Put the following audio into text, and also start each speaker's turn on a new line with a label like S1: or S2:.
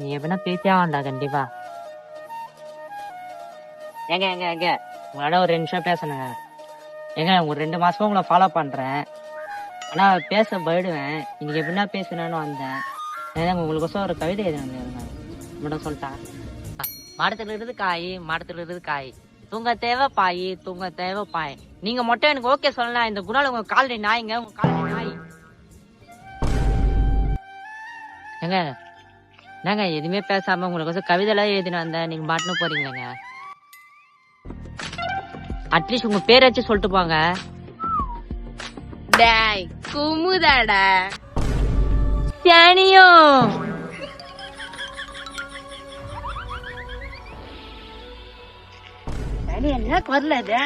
S1: நீ எப்படின்னா பேசியா வேண்டா கண்டிப்பா. ஏங்க ஏங்க ஏங்க உங்களோட ஒரு 2 நிமிஷம் பேசணுங்க. ஏங்க ஒரு 2 மாசமா உங்களை ஃபாலோ பண்றேன். ஆனா பேச போயிடுவேன். இன்னைக்கு எப்படின்னா பேசணும்னு வந்தேன். ஏங்க உங்களுக்கோசம் ஒரு கவிதை எழுதுங்க மட்டும் சொல்லிட்டா. மரத்துல இருந்து காய், மரத்துல இருந்து காய், தூங்க தேவை பாய், தூங்க தேவை பாய். நீங்க மட்டும் எனக்கு ஓகே சொல்லலாம். இந்த குணால் உங்க காலடி நாய்ங்க, உங்க காலடி நாய். ஏங்க என்னங்க எதுவுமே பேசாம உங்களுக்கு கவிதை எல்லாம் எழுதினு வந்தேன். நீங்க பாட்டுன்னு போறீங்களேங்க. அட்லீஸ்ட் உங்க பேரை வச்சு சொல்லிட்டு போங்க.
S2: டேய் குமுதாடா.
S1: சனியோ
S2: என்ன குரல் அது?